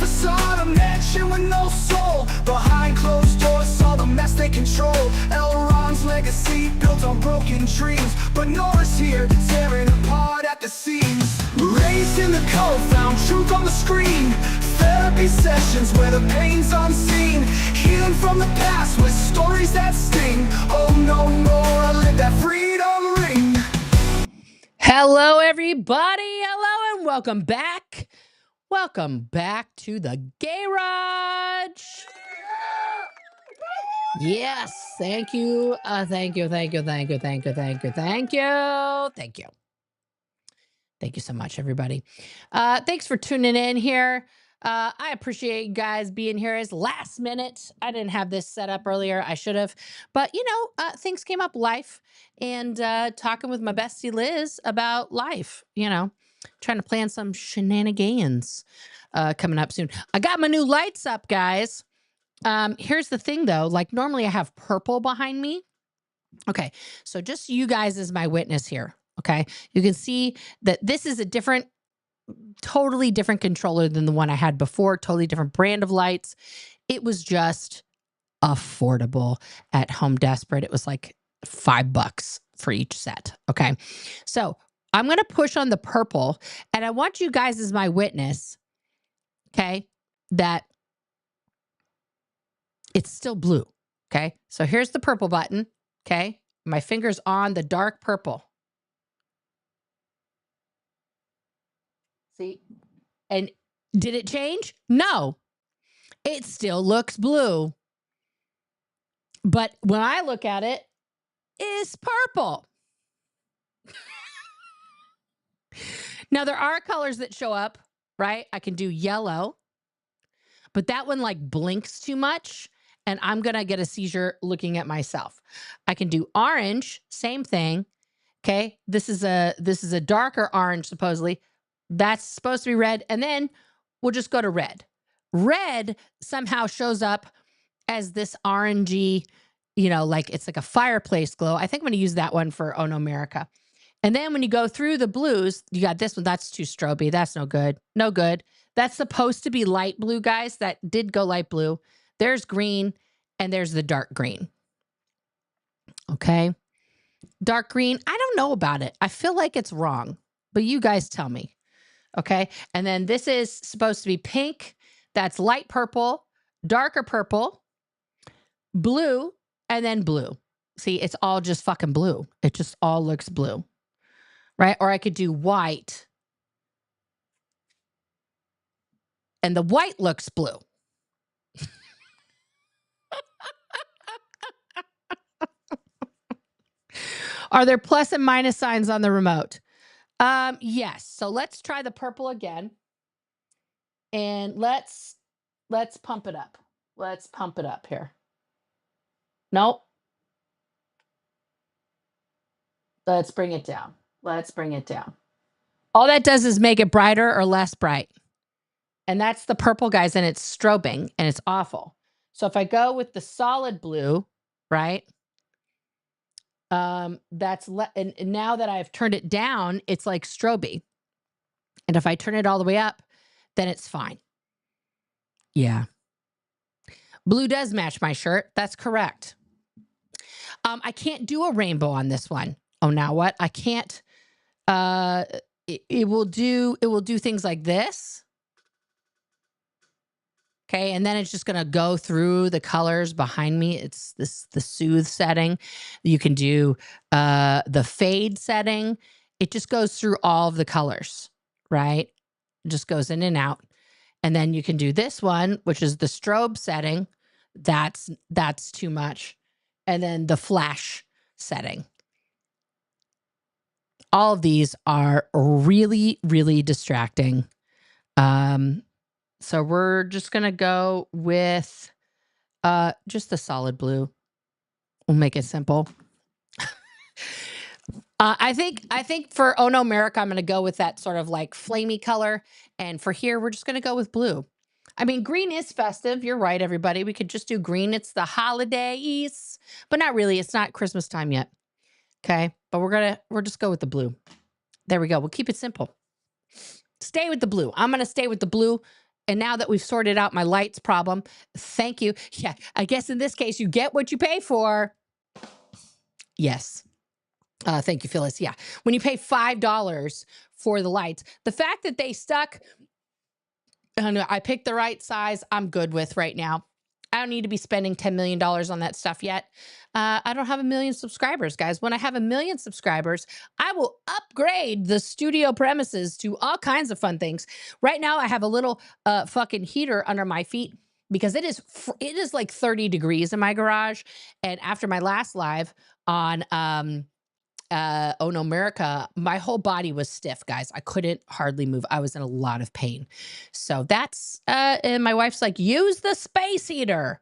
facade, a mansion with no soul. Behind closed doors saw the mess they control. Elrond's legacy built on broken dreams, but Nora's here, tearing apart at the seams. Raised in the code, found truth on the screen. Therapy sessions where the pain's unseen. Healing from the past with stories that sting. Oh no, Nora, live that freedom ring. Hello, everybody. Hello, and welcome back. Welcome back to the garage. Yes, thank you. Thank you. Thank you so much, everybody. Thanks for tuning in here. I appreciate you guys being here. It's last minute. I didn't have this set up earlier. I should have. But, things came up, life, and talking with my bestie Liz about life, trying to plan some shenanigans coming up soon. I got my new lights up, guys. Here's the thing, though. Like, normally I have purple behind me. Okay, so just you guys as my witness here. Okay, you can see that this is a totally different controller than the one I had before, totally different brand of lights. It was just affordable at Home Desperate. It was like $5 for each set. Okay, so I'm going to push on the purple, and I want you guys as my witness, okay, that it's still blue. Okay, so here's the purple button. Okay, my finger's on the dark purple. See, and did it change? No, it still looks blue. But when I look at it, it's purple. Now, there are colors that show up, right? I can do yellow, but that one like blinks too much, and I'm going to get a seizure looking at myself. I can do orange, same thing. Okay, this is a darker orange, supposedly. That's supposed to be red, and then we'll just go to red. Red somehow shows up as this orangey, like it's like a fireplace glow. I think I'm going to use that one for Oh No America. And then when you go through the blues, you got this one. That's too stroby. That's no good. No good. That's supposed to be light blue, guys. That did go light blue. There's green, and there's the dark green. Okay. Dark green, I don't know about it. I feel like it's wrong, but you guys tell me. Okay. And then this is supposed to be pink. That's light purple, darker purple, blue, and then blue. See, it's all just fucking blue. It just all looks blue. Right? Or I could do white. And the white looks blue. Are there plus and minus signs on the remote? Yes. So let's try the purple again. And let's pump it up. Let's pump it up here. Nope. Let's bring it down. Let's bring it down. All that does is make it brighter or less bright. And that's the purple, guys, and it's strobing, and it's awful. So if I go with the solid blue, right? And now that I've turned it down, it's like stroby. And if I turn it all the way up, then it's fine. Yeah. Blue does match my shirt. That's correct. I can't do a rainbow on this one. Oh, now what? I can't. It will do things like this. Okay, and then it's just gonna go through the colors behind me. It's the soothe setting. You can do the fade setting. It just goes through all of the colors, right? It just goes in and out. And then you can do this one, which is the strobe setting. That's too much. And then the flash setting. All of these are really, really distracting. So we're just going to go with just the solid blue. We'll make it simple. I think for Oh No America, I'm going to go with that sort of like flamey color. And for here, we're just going to go with blue. I mean, green is festive. You're right, everybody. We could just do green. It's the holidays, but not really. It's not Christmas time yet. Okay. But we're just go with the blue. There we go. We'll keep it simple. Stay with the blue. I'm going to stay with the blue. And now that we've sorted out my lights problem, thank you. Yeah, I guess in this case, you get what you pay for. Yes. Thank you, Phyllis. Yeah. When you pay $5 for the lights, the fact that they stuck, I picked the right size, I'm good with right now. I don't need to be spending $10 million on that stuff yet. I don't have 1 million subscribers, guys. When I have 1 million subscribers, I will upgrade the studio premises to all kinds of fun things. Right now, I have a little fucking heater under my feet because it is like 30 degrees in my garage. And after my last live on Oh No America, my whole body was stiff, guys. I couldn't hardly move. I was in a lot of pain. So that's and my wife's like, use the space heater.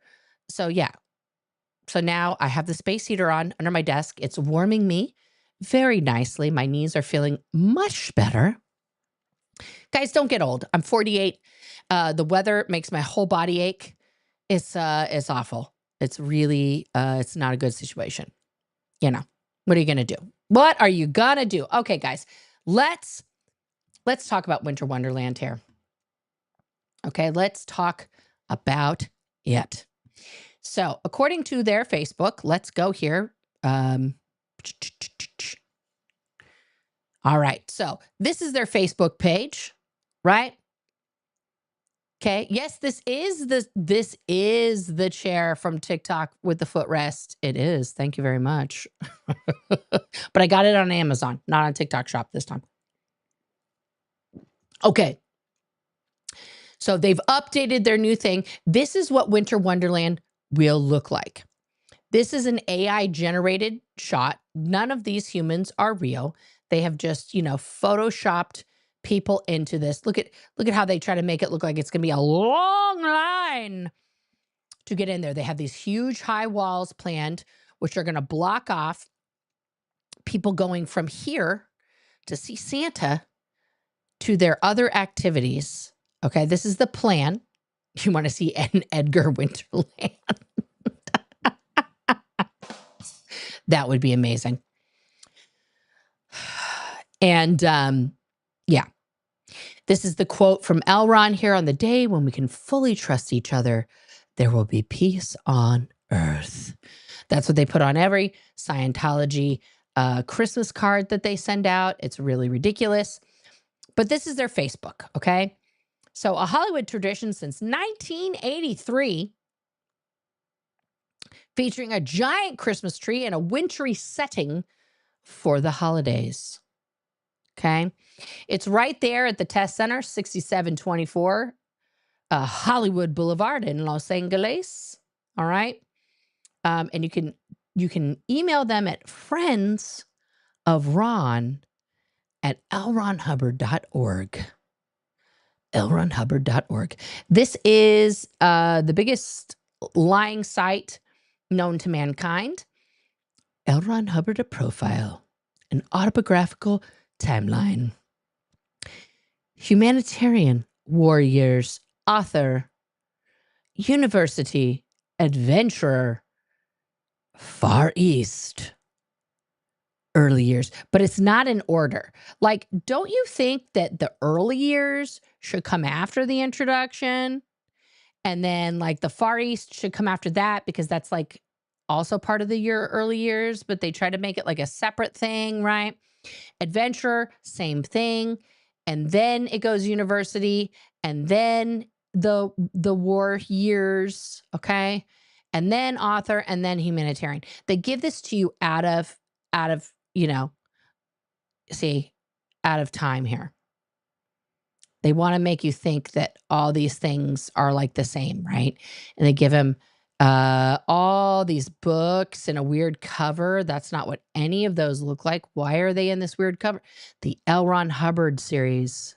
So yeah. So now I have the space heater on under my desk. It's warming me very nicely. My knees are feeling much better. Guys, don't get old. I'm 48. The weather makes my whole body ache. It's awful. It's really it's not a good situation. You know. What are you going to do? What are you going to do? Okay, guys, let's talk about Winter Wonderland here. Okay, let's talk about it. So according to their Facebook, let's go here. All right, so this is their Facebook page, right? Okay. Yes, this is the chair from TikTok with the footrest. It is. Thank you very much. But I got it on Amazon, not on TikTok shop this time. Okay. So they've updated their new thing. This is what Winter Wonderland will look like. This is an AI generated shot. None of these humans are real. They have just, photoshopped people into this. Look at how they try to make it look like it's going to be a long line to get in there. They have these huge high walls planned, which are going to block off people going from here to see Santa to their other activities. Okay, this is the plan. You want to see Edgar Winterland. That would be amazing. And yeah, this is the quote from Elron here: on the day when we can fully trust each other, there will be peace on earth. That's what they put on every Scientology Christmas card that they send out. It's really ridiculous. But this is their Facebook, okay? So a Hollywood tradition since 1983, featuring a giant Christmas tree and a wintry setting for the holidays. Okay. It's right there at the Test Center, 6724 Hollywood Boulevard in Los Angeles. All right. And you can email them at friendsofron@lronhubbard.org. lronhubbard.org. This is the biggest lying site known to mankind. L. Ron Hubbard, a profile, an autobiographical timeline. Humanitarian, warriors, author, university, adventurer, Far East, early years. But it's not in order. Like, don't you think that the early years should come after the introduction? And then like the Far East should come after that, because that's like also part of the early years, but they try to make it like a separate thing, right? Adventure, same thing. And then it goes university, and then the war years, okay? And then author, and then humanitarian. They give this to you out of out of time here. They want to make you think that all these things are like the same, right? And they give him all these books and a weird cover. That's not what any of those look like. Why are they in this weird cover? The L. Ron Hubbard series.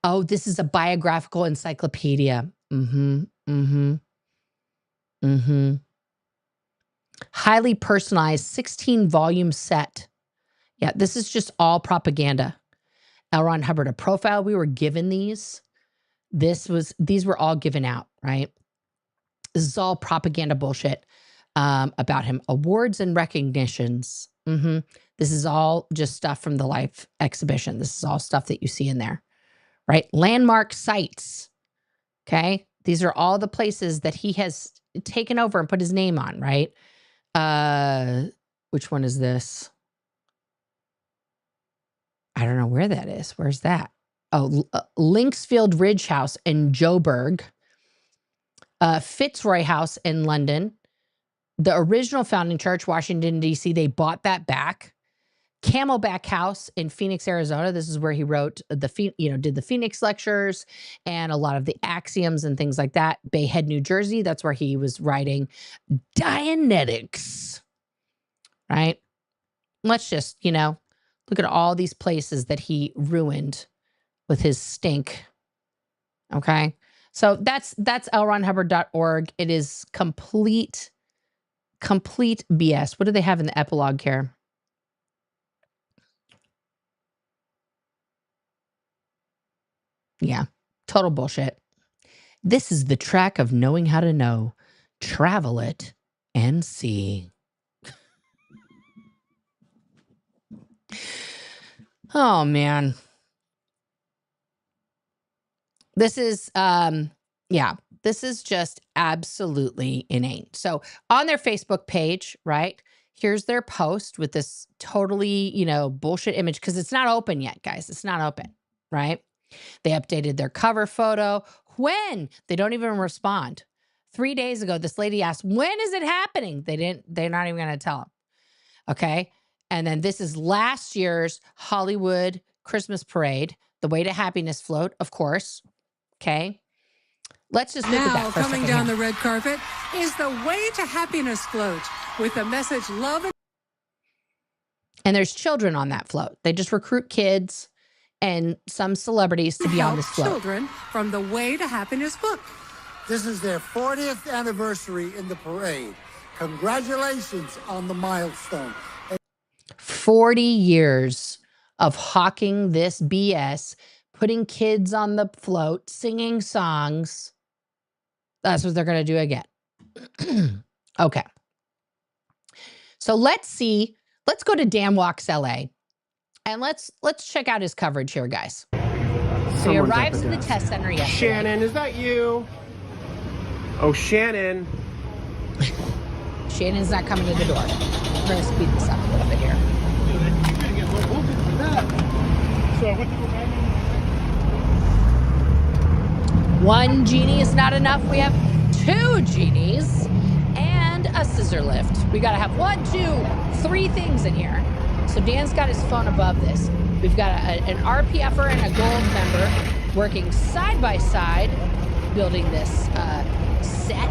Oh, this is a biographical encyclopedia. Highly personalized 16-volume set. Yeah, this is just all propaganda. L. Ron Hubbard, a profile. We were given these. These were all given out, right? This is all propaganda bullshit about him. Awards and recognitions. This is all just stuff from the life exhibition. This is all stuff that you see in there, right? Landmark sites. Okay. These are all the places that he has taken over and put his name on, right? Which one is this? I don't know where that is. Where's that? Oh, Linksfield Ridge House in Joburg. Fitzroy House in London. The original founding church, Washington, D.C., they bought that back. Camelback House in Phoenix, Arizona. This is where he wrote did the Phoenix lectures and a lot of the axioms and things like that. Bay Head, New Jersey. That's where he was writing Dianetics, right? Let's just, look at all these places that he ruined with his stink. Okay. So that's lronhubbard.org. It is complete BS. What do they have in the epilogue here? Yeah, total bullshit. This is the track of knowing how to know. Travel it and see. Oh, man. This is, this is just absolutely inane. So on their Facebook page, right, here's their post with this totally, bullshit image because it's not open yet, guys. It's not open, right? They updated their cover photo. When? They don't even respond. 3 days ago, this lady asked, when is it happening? They're not even going to tell them. Okay. And then this is last year's Hollywood Christmas parade, the Way to Happiness float, of course. Okay. Let's just look at that for a second. Coming down the red carpet is the Way to Happiness float with the message love. And there's children on that float. They just recruit kids and some celebrities to be on this float. Children from the Way to Happiness book. This is their 40th anniversary in the parade. Congratulations on the milestone. 40 years of hawking this BS, putting kids on the float, singing songs. That's what they're going to do again. Okay. So let's go to Dan Walks LA and let's check out his coverage here, guys. So he arrives in the test center yesterday. Shannon, is that you? Oh, Shannon. Shannon's not coming to the door. We're going to speed this up a little bit here. One genie is not enough. We have 2 genies and a scissor lift. We got to have 1, 2, 3 things in here. So Dan's got his phone above this. We've got an RPFer and a gold member working side by side, building this set.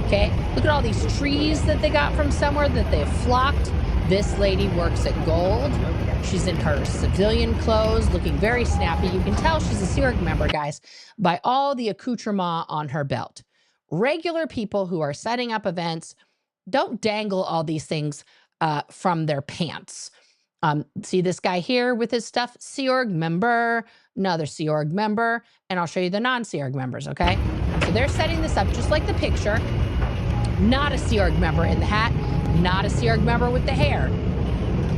Okay, look at all these trees that they got from somewhere that they've flocked. This lady works at Gold. She's in her civilian clothes, looking very snappy. You can tell she's a Sea Org member, guys, by all the accoutrement on her belt. Regular people who are setting up events don't dangle all these things from their pants. See this guy here with his stuff? Sea Org member, another Sea Org member, and I'll show you the non-Sea Org members, okay? So they're setting this up just like the picture. Not a Sea Org member in the hat, not a Sea Org member with the hair.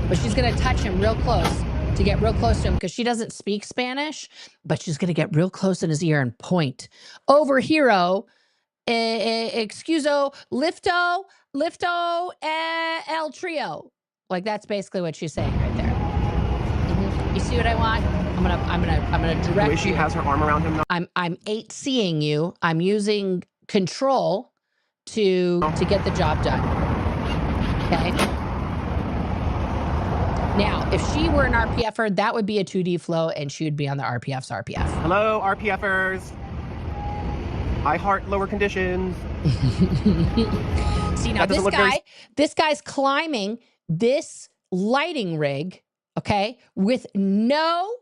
But she's going to touch him real close to get real close to him because she doesn't speak Spanish, but she's going to get real close in his ear and point. Over hero, excuso, lifto, el trio. Like that's basically what she's saying right there. You see what I want? I'm gonna direct you. She has her arm around him. I'm 8C'ing you. I'm using control to get the job done. Okay. Now, if she were an RPFer, that would be a 2D flow, and she would be on the RPF's RPF. Hello, RPFers. I heart lower conditions. See, now this guy's climbing this lighting rig, okay, with no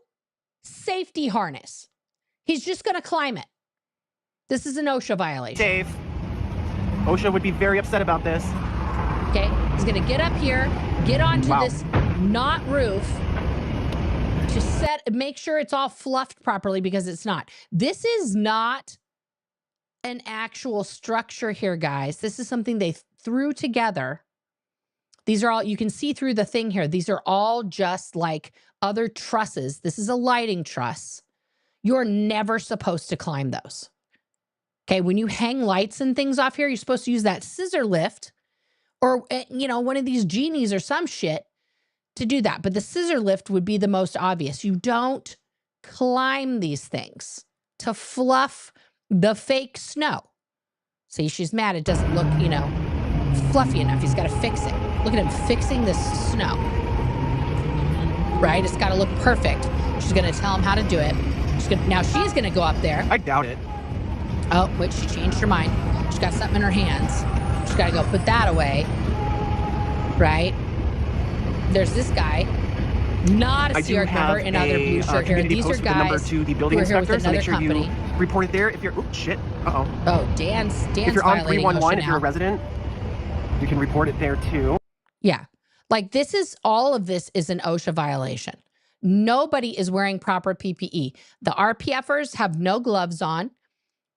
safety harness. He's just going to climb it. This is an OSHA violation. Dave, OSHA would be very upset about this. Okay, he's going to get up here, get onto this not roof to make sure it's all fluffed properly because it's not. This is not an actual structure here, guys. This is something they threw together. These are all, you can see through the thing here. These are all just like other trusses. This is a lighting truss. You're never supposed to climb those. Okay, when you hang lights and things off here, you're supposed to use that scissor lift or, you know, one of these genies or some shit to do that. But the scissor lift would be the most obvious. You don't climb these things to fluff the fake snow. See, she's mad. It doesn't look, you know, fluffy enough. He's got to fix it. Look at him fixing this snow. Right? It's got to look perfect. She's going to tell him how to do it. Now she's going to go up there. I doubt it. Oh, wait, she changed her mind. She's got something in her hands. She's got to go put that away. Right? There's this guy. Not a Sierra member in other blue shirt here. These are guys to the who building are here with inspector, so another make sure company. you report it there. If you're, oh shit, Oh, Dan's if you're on violating 311, OSHA if you're a now. resident, you can report it there too. Yeah. Like this is, all of this is an OSHA violation. Nobody is wearing proper PPE. The RPFers have no gloves on.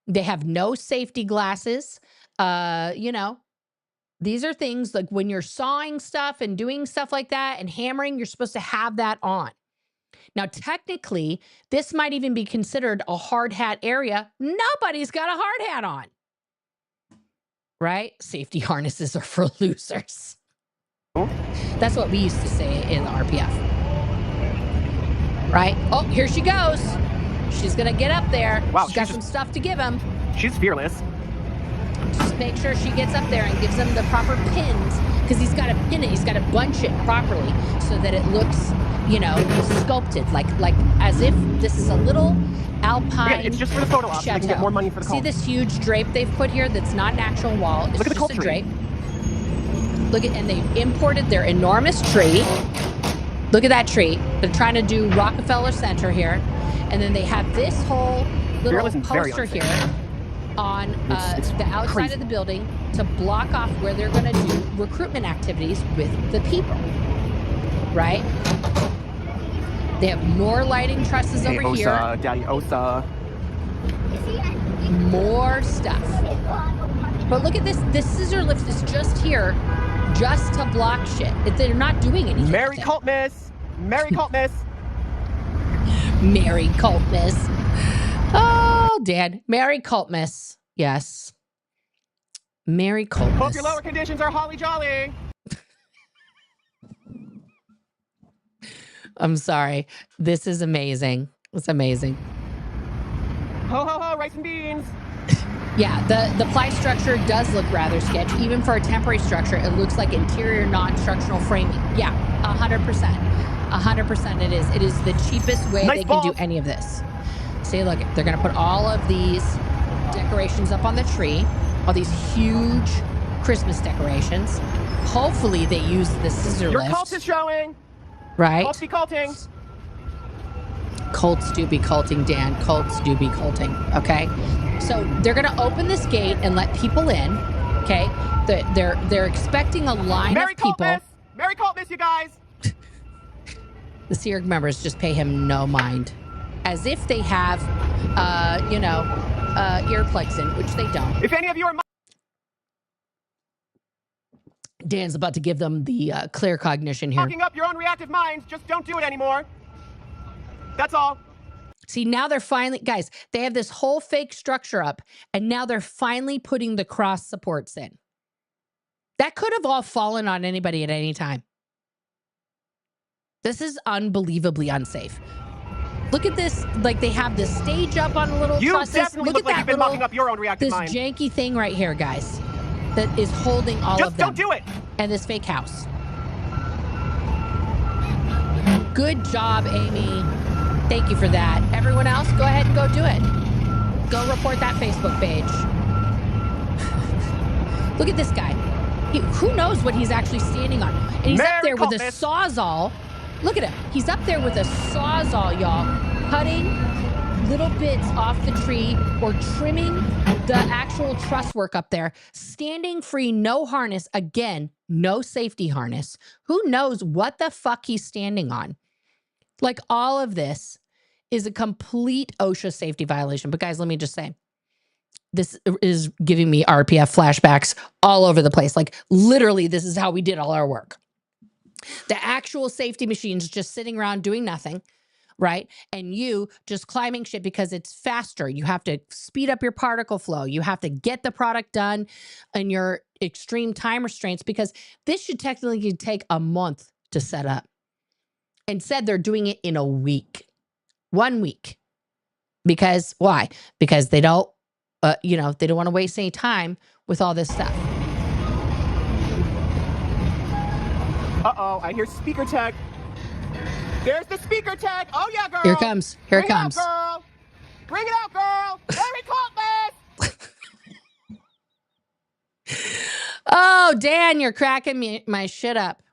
They have no safety glasses. You know, these are things like when you're sawing stuff and doing stuff like that and hammering, you're supposed to have that on. Now, technically, this might even be considered a hard hat area. Nobody's got a hard hat on. Right? Safety harnesses are for losers. That's what we used to say in the RPF. Right? Oh, here she goes. She's going to get up there. Wow, she's got some stuff to give him. She's fearless. Just make sure she gets up there and gives him the proper pins, because he's got to pin it. He's got to bunch it properly so that it looks, you know, sculpted, like as if this is a little alpine. Yeah, it's just for the photo op, so they can get more money for the call. See this huge drape they've put here? That's not an actual wall. It's Look at the just cult a tree. drape. Look at, and they've imported their enormous tree. Look at that tree. They're trying to do Rockefeller Center here, and then they have this whole little poster here on it's the outside crazy. of the building to block off where they're going to do recruitment activities with the people. Right? They have more lighting trusses Hey, over Osa, here. Daddy Osa. More stuff. But look at this. This scissor lift is just here just to block shit. They're not doing anything. Merry cult miss. Merry cult miss. Merry cult miss. Oh, Dad. Merry cult miss. Yes. Merry cult miss. Hope your lower conditions are holly jolly. I'm sorry. This is amazing. It's amazing. Ho ho ho, rice and beans. Yeah, the ply structure does look rather sketch. Even for a temporary structure, it looks like interior non-structural framing. Yeah, 100%. 100% it is. It is the cheapest way Nice they balls. can do any of this. See, look, they're going to put all of these decorations up on the tree. All these huge Christmas decorations. Hopefully they use the scissor Your lift. cult is showing. Right? Cults be culting. Cults do be culting, Dan. Cults do be culting. Okay? So they're going to open this gate and let people in. Okay? They're expecting a line Merry of people. cult miss. Merry cult miss, you guys. The SEERG members just pay him no mind. As if they have, you know, earplugs in, which they don't. If any of you are Dan's about to give them the clear cognition here. mocking up your own reactive minds, just don't do it anymore. That's all. See, now they're finally, guys, they have this whole fake structure up, and now they're finally putting the cross supports in. That could have all fallen on anybody at any time. This is unbelievably unsafe. Look at this, like they have this stage up on a little You trusses. definitely look at like that you've been little, mocking up your own reactive this mind. janky thing right here, guys, that is holding all Just of them. don't do it. And this fake house. Good job, Amy. Thank you for that. Everyone else, go ahead and go do it. Go report that Facebook page. Look at this guy. Who knows what he's actually standing on? And he's up there with a sawzall. Look at him. He's up there with a sawzall, y'all, cutting little bits off the tree or trimming the actual truss work up there. Standing free, no harness. Again, no safety harness. Who knows what the fuck he's standing on? Like, all of this is a complete OSHA safety violation. But guys, let me just say, this is giving me RPF flashbacks all over the place. Like, literally, this is how we did all our work. The actual safety machines just sitting around doing nothing, right? And you just climbing shit because it's faster. You have to speed up your particle flow. You have to get the product done in your extreme time restraints, because this should technically take a month to set up. Instead, they're doing it in a week, 1 week. Because why? Because they don't, they don't want to waste any time with all this stuff. Uh-oh, I hear speaker tech. There's the speaker tech. Oh, yeah, girl. Here it comes. Here it comes. Bring it out, girl. Bring it out, girl. Very cool, Oh, Dan, you're cracking my shit up.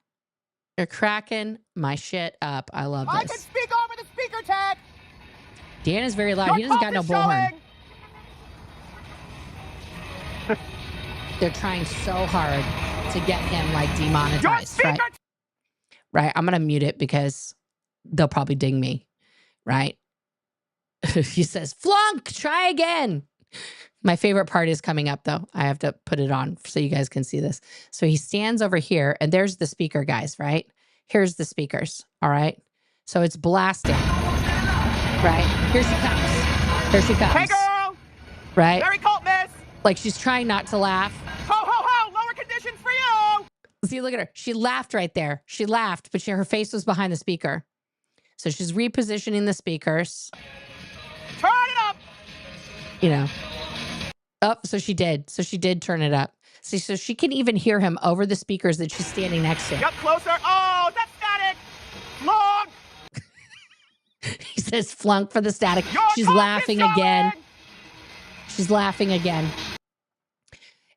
You're cracking my shit up. I love this. I can speak over the speaker tech. Dan is very loud. He doesn't got no bullhorn. They're trying so hard to get him like demonetized, right? Right. I'm gonna mute it because they'll probably ding me, right? He says, "Flunk, try again." My favorite part is coming up, though. I have to put it on so you guys can see this. So he stands over here, and there's the speaker, guys, right? Here's the speakers, all right? So it's blasting, right? Here she comes. Here she comes. Hey, girl. Right? Very cool, miss. Like she's trying not to laugh. Ho, ho, ho. Lower conditions for you. See, look at her. She laughed right there. She laughed, but her face was behind the speaker. So she's repositioning the speakers. Turn it up. You know. Oh, so she did. So she did turn it up. See, so she can even hear him over the speakers that she's standing next to. Get closer. Oh, that's static. Long. He says flunk for the static. She's laughing again. She's laughing again.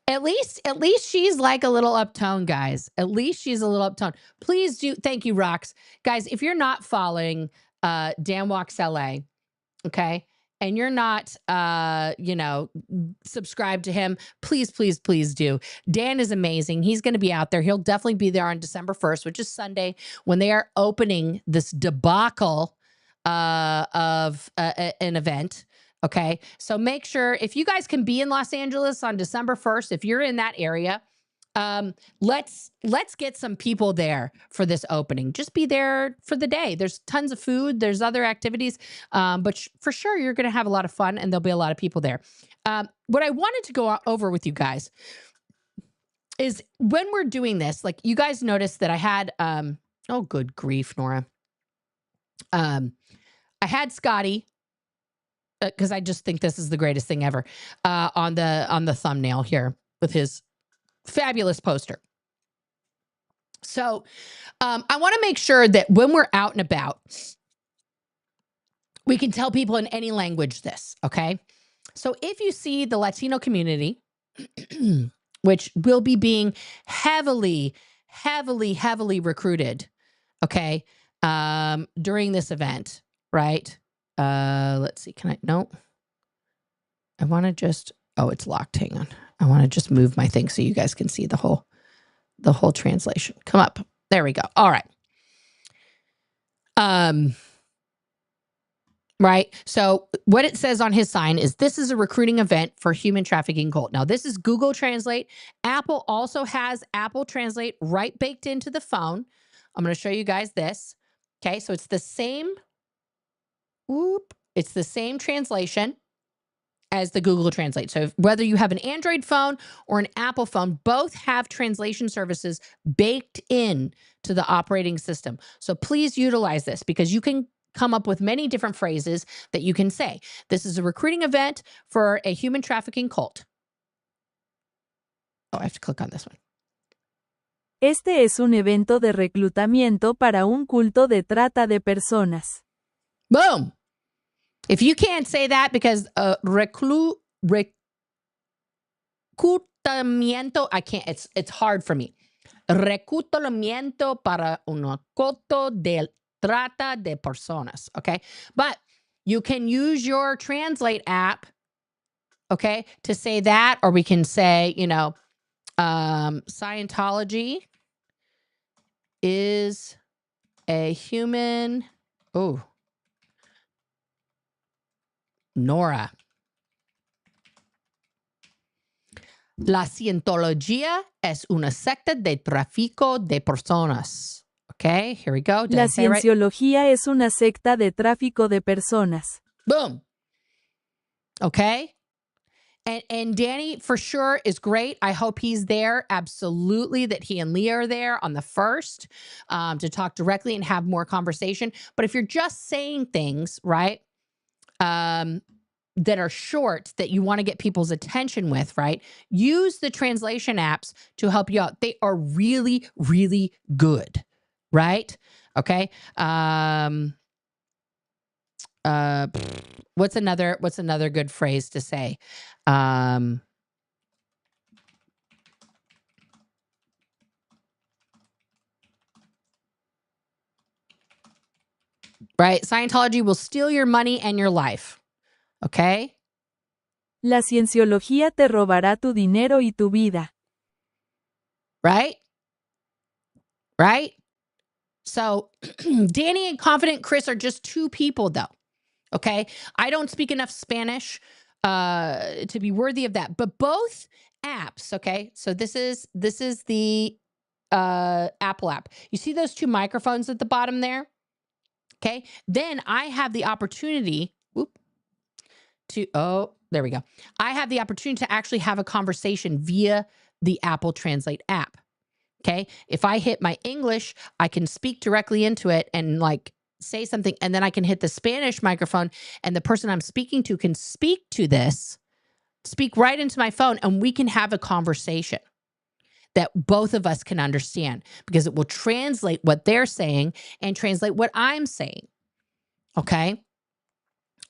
At least she's like a little uptone, guys. At least she's a little uptone. Please do. Thank you, Rox. Guys, if you're not following Dan Walks LA, okay, and you're not, subscribed to him, please, please, please do. Dan is amazing. He's going to be out there. He'll definitely be there on December 1st, which is Sunday, when they are opening this debacle of an event. Okay, so make sure, if you guys can be in Los Angeles on December 1st, if you're in that area, let's get some people there for this opening. Just be there for the day. There's tons of food. There's other activities, but for sure you're going to have a lot of fun, and there'll be a lot of people there. What I wanted to go over with you guys is, when we're doing this, like, you guys noticed that I had, oh, good grief, Nora. I had Scotty, because I just think this is the greatest thing ever, on the thumbnail here with his fabulous poster. So I want to make sure that when we're out and about, we can tell people in any language this, okay? So if you see the Latino community, which will be being heavily, heavily, heavily recruited, okay, during this event, right? Let's see. No. I want to just, oh, it's locked. Hang on. I want to just move my thing so you guys can see the whole translation. Come up. There we go. All right. Right. So what it says on his sign is, this is a recruiting event for human trafficking cult. Now, this is Google Translate. Apple also has Apple Translate right baked into the phone. I'm going to show you guys this. Okay. So it's the same. It's the same translation as the Google Translate. So whether you have an Android phone or an Apple phone, both have translation services baked in to the operating system. So please utilize this, because you can come up with many different phrases that you can say. This is a recruiting event for a human trafficking cult. Oh, I have to click on this one. Este es un evento de reclutamiento para un culto de trata de personas. Boom. If you can't say that, because reclutamiento, I can't, it's hard for me. Reclutamiento para un culto de trata de personas, okay? But you can use your Translate app, okay, to say that, or we can say, Scientology is a human, Nora. La Scientología es una secta de tráfico de personas. Okay, here we go. Did La I say it right? cienciología es una secta de tráfico de personas. Boom. Okay. And Danny for sure is great. I hope he's there. Absolutely, that he and Leah are there on the 1st to talk directly and have more conversation. But if you're just saying things, right, that are short that you want to get people's attention with, right, use the translation apps to help you out. They are really, really good, right? Okay. What's another good phrase to say? Right? Scientology will steal your money and your life. Okay? La cienciología te robará tu dinero y tu vida. Right? Right? So Danny and Confident Chris are just two people though. Okay? I don't speak enough Spanish to be worthy of that. But both apps, okay? So this is the Apple app. You see those two microphones at the bottom there? Okay? Then I have the opportunity there we go. I have the opportunity to actually have a conversation via the Apple Translate app. Okay? If I hit my English, I can speak directly into it and like say something, and then I can hit the Spanish microphone, and the person I'm speaking to can speak right into my phone, and we can have a conversation that both of us can understand, because it will translate what they're saying and translate what I'm saying. Okay?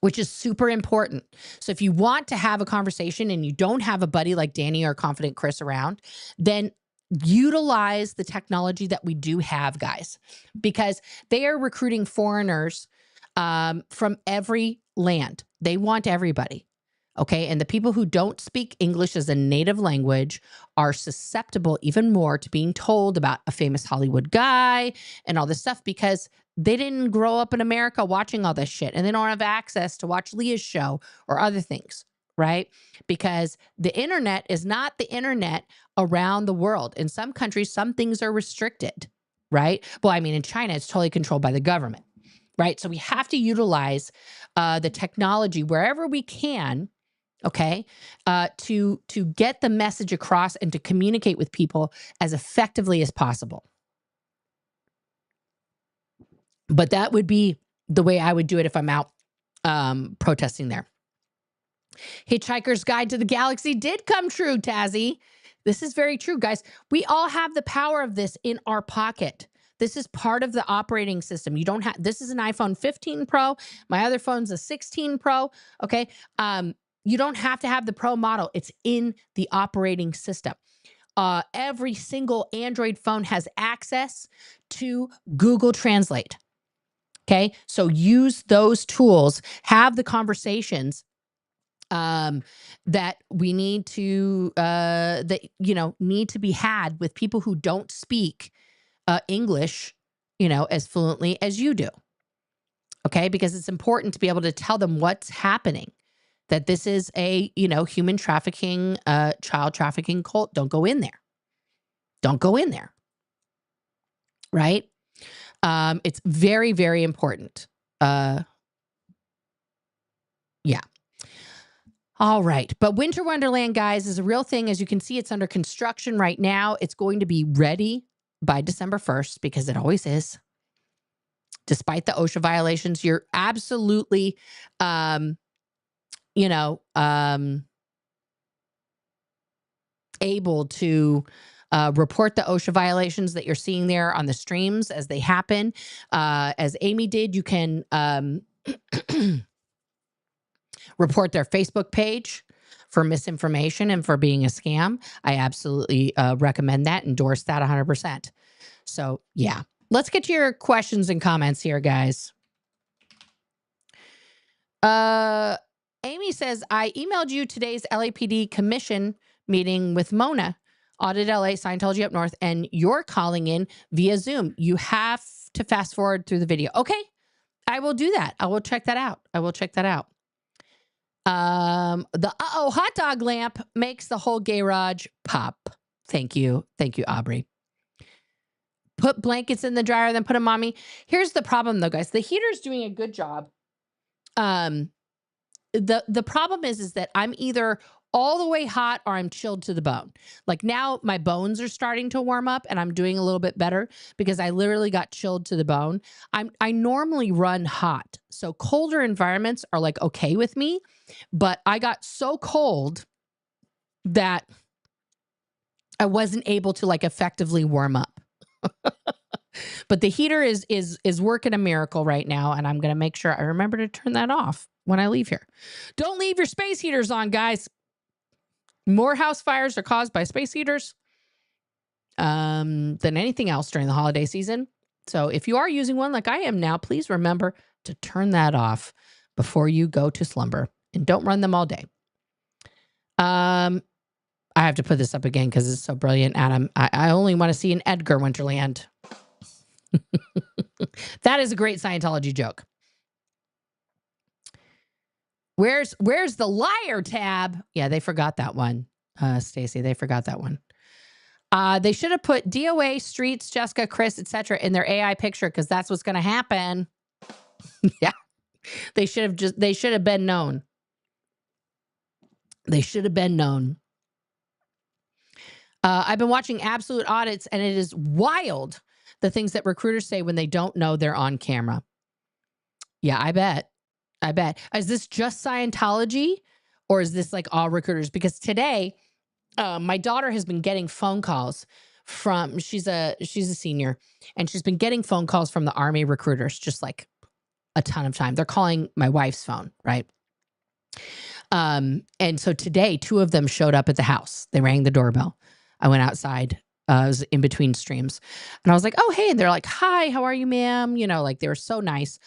Which is super important. So if you want to have a conversation and you don't have a buddy like Danny or Confident Chris around, then utilize the technology that we do have, guys, because they are recruiting foreigners from every land. They want everybody. Okay. And the people who don't speak English as a native language are susceptible even more to being told about a famous Hollywood guy and all this stuff, because they didn't grow up in America watching all this shit, and they don't have access to watch Leah's show or other things, right? Because the internet is not the internet around the world. In some countries, some things are restricted, right? Well, I mean, in China, it's totally controlled by the government, right? So we have to utilize the technology wherever we can, okay, to get the message across and to communicate with people as effectively as possible. But that would be the way I would do it if I'm out protesting there. Hitchhiker's Guide to the Galaxy did come true, Tazzy. This is very true, guys. We all have the power of this in our pocket. This is part of the operating system. You don't have, this is an iPhone 15 Pro. My other phone's a 16 Pro. Okay. You don't have to have the Pro model. It's in the operating system. Every single Android phone has access to Google Translate. Okay. So use those tools, have the conversations that we need to, need to be had with people who don't speak English, as fluently as you do. Okay. Because it's important to be able to tell them what's happening, that this is a, human trafficking, child trafficking cult. Don't go in there. Don't go in there. Right. It's very, very important. Yeah. All right. But Winter Wonderland, guys, is a real thing. As you can see, it's under construction right now. It's going to be ready by December 1st, because it always is. Despite the OSHA violations, you're absolutely, able to report the OSHA violations that you're seeing there on the streams as they happen. As Amy did, you can report their Facebook page for misinformation and for being a scam. I absolutely recommend that, endorse that 100%. So yeah, let's get to your questions and comments here, guys. Amy says, I emailed you today's LAPD commission meeting with Mona, Audit LA, Scientology Up North, and you're calling in via Zoom. You have to fast forward through the video. Okay, I will do that. I will check that out. The hot dog lamp makes the whole garage pop. Thank you, Aubrey. put blankets in the dryer, then put them on me. Here's the problem though, guys. The heater's doing a good job. The problem is that I'm either all the way hot or I'm chilled to the bone. Like now my bones are starting to warm up and I'm doing a little bit better because I literally got chilled to the bone. I normally run hot. So colder environments are like okay with me, but I got so cold that I wasn't able to like effectively warm up. But the heater is working a miracle right now, and I'm going to make sure I remember to turn that off when I leave here. Don't leave your space heaters on, guys. More house fires are caused by space heaters than anything else during the holiday season. So if you are using one like I am now, please remember to turn that off before you go to slumber, and don't run them all day. I have to put this up again because it's so brilliant, Adam. I only want to see an Edgar Winterland. That is a great Scientology joke. Where's the liar tab? Yeah, they forgot that one. Stacy, they forgot that one. They should have put DOA, Streets, Jessica, Chris, etc. in their AI picture because that's what's going to happen. Yeah, they should have been known. They should have been known. I've been watching Absolute Audits, and it is wild the things that recruiters say when they don't know they're on camera. Yeah, I bet. Is this just Scientology, or is this like all recruiters? Because today, my daughter has been getting phone calls from, she's a senior, and she's been getting phone calls from the Army recruiters, just like a ton of time. They're calling my wife's phone, right? And so today, 2 of them showed up at the house. They rang the doorbell. I went outside. I was in between streams, and I was like, "Oh, hey!" And they're like, "Hi, how are you, ma'am?" You know, like they were so nice.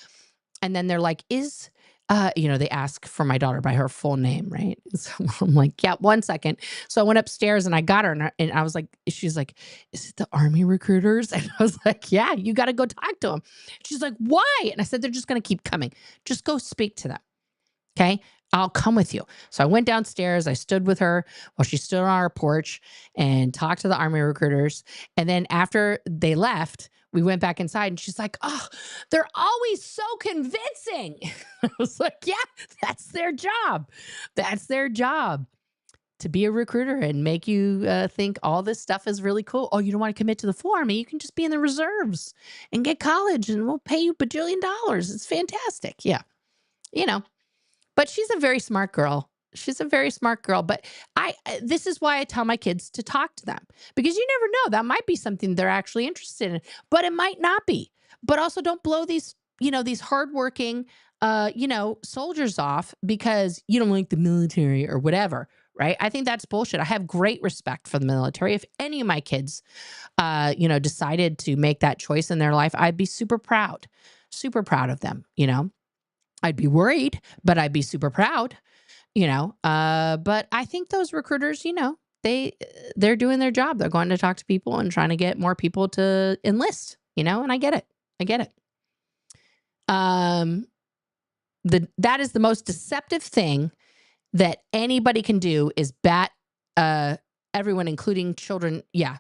And then they're like, "Is," they ask for my daughter by her full name, right? So I'm like, "Yeah, 1 second." So I went upstairs and I got her, and I was like, she's like, "Is it the Army recruiters?" And I was like, "Yeah, you got to go talk to them." She's like, "Why?" And I said, "They're just going to keep coming. Just go speak to them. Okay. I'll come with you." So I went downstairs. I stood with her while she stood on our porch and talked to the Army recruiters. And then after they left, we went back inside, and she's like, "Oh, they're always so convincing." I was like, "Yeah, that's their job. That's their job, to be a recruiter and make you think all this stuff is really cool. Oh, you don't want to commit to the full Army? You can just be in the reserves and get college, and we'll pay you $1 bajillion. It's fantastic." Yeah. But she's a very smart girl. She's a very smart girl. But this is why I tell my kids to talk to them, because you never know. That might be something they're actually interested in, but it might not be. But also don't blow these hardworking, soldiers off because you don't like the military or whatever, right? I think that's bullshit. I have great respect for the military. If any of my kids, decided to make that choice in their life, I'd be super proud of them, I'd be worried, but I'd be super proud, but I think those recruiters, they're doing their job. They're going to talk to people and trying to get more people to enlist, and I get it. That is the most deceptive thing that anybody can do is bat everyone, including children. Yeah.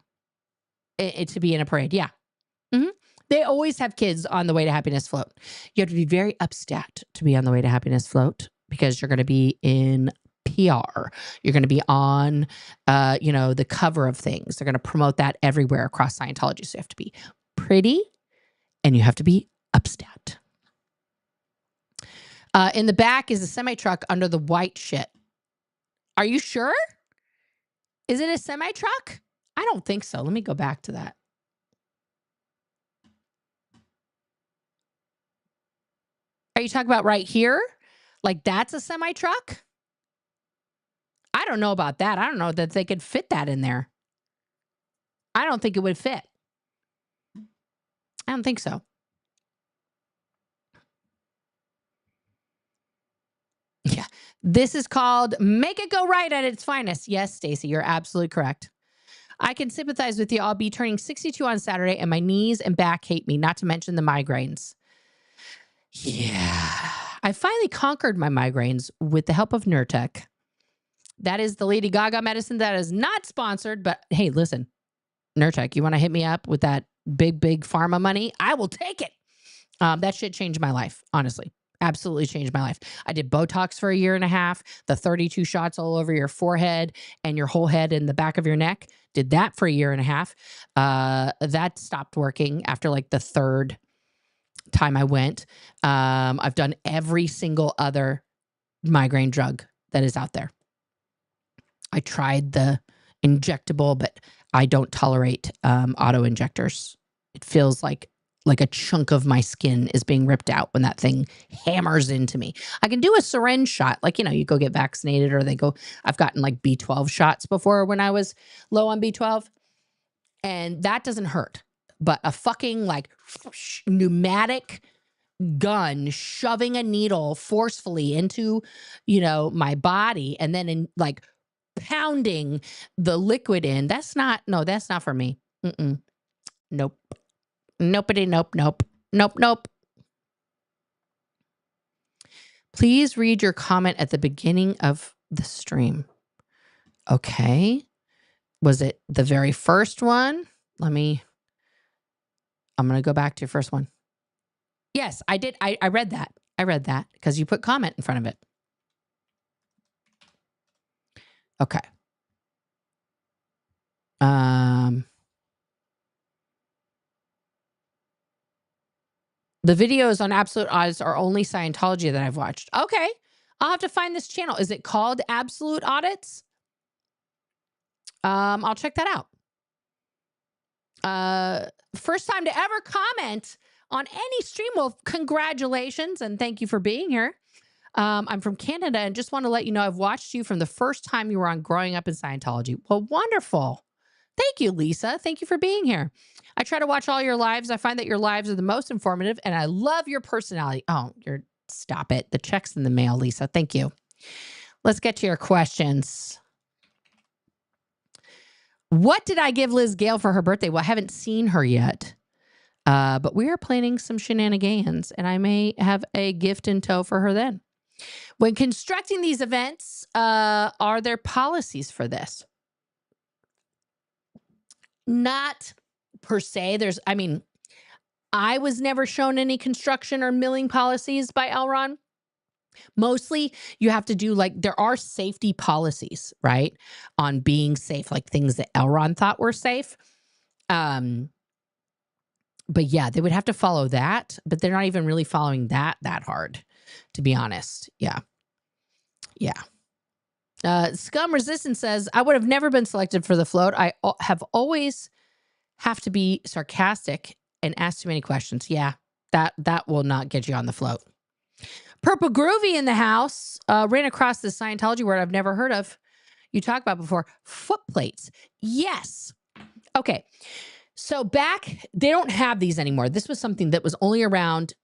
To be in a parade. Yeah. Mm-hmm. They always have kids on the Way to Happiness float. You have to be very upstat to be on the Way to Happiness float because you're going to be in PR. You're going to be on, the cover of things. They're going to promote that everywhere across Scientology. So you have to be pretty and you have to be upstat. In the back is a semi-truck under the white shit. Are you sure? Is it a semi-truck? I don't think so. Let me go back to that. Are you talking about right here? Like that's a semi-truck? I don't know about that. I don't know that they could fit that in there. I don't think it would fit. I don't think so. Yeah. This is called Make It Go Right at its finest. Yes, Stacy, you're absolutely correct. I can sympathize with you. I'll be turning 62 on Saturday, and my knees and back hate me, not to mention the migraines. Yeah. I finally conquered my migraines with the help of Nurtec. That is the Lady Gaga medicine that is not sponsored, but hey, listen, Nurtec, you want to hit me up with that big pharma money, I will take it. That shit changed my life, honestly. Absolutely changed my life. I did Botox for a year and a half, the 32 shots all over your forehead and your whole head and the back of your neck. Did that for a year and a half. That stopped working after like the third time I went. I've done every single other migraine drug that is out there. I tried the injectable, but I don't tolerate auto injectors. It feels like a chunk of my skin is being ripped out when that thing hammers into me. I can do a syringe shot, like, you know, you go get vaccinated, or I've gotten like B12 shots before when I was low on B12, and that doesn't hurt. But a fucking like pneumatic gun shoving a needle forcefully into, you know, my body, and then in like pounding the liquid in, that's not for me. Nope. Nopity, nope. Please read your comment at the beginning of the stream. Okay. Was it the very first one? I'm going to go back to your first one. Yes, I did. I read that. I read that because you put comment in front of it. Okay. The videos on Absolute Audits are only Scientology that I've watched. Okay. I'll have to find this channel. Is it called Absolute Audits? I'll check that out. First time to ever comment on any stream. Well, congratulations and thank you for being here. I'm from Canada and just want to let you know I've watched you from the first time you were on Growing Up in Scientology. Well, wonderful. Thank you, Lisa. Thank you for being here. I try to watch all your lives. I find that your lives are the most informative, and I love your personality. Oh, stop it. The check's in the mail, Lisa. Thank you. Let's get to your questions. What did I give Liz Gale for her birthday? Well, I haven't seen her yet, but we are planning some shenanigans, and I may have a gift in tow for her then. When constructing these events, are there policies for this? Not per se. I was never shown any construction or milling policies by Elron. Mostly you have to do there are safety policies, right? On being safe, like things that Elron thought were safe. But yeah, they would have to follow that, but they're not even really following that hard, to be honest. Yeah. Scum Resistance says, I would have never been selected for the float. I have always have to be sarcastic and ask too many questions. Yeah, that will not get you on the float. Purple Groovy in the house ran across this Scientology word I've never heard of. You talked about before, foot plates. Yes. Okay. So they don't have these anymore. This was something that was only around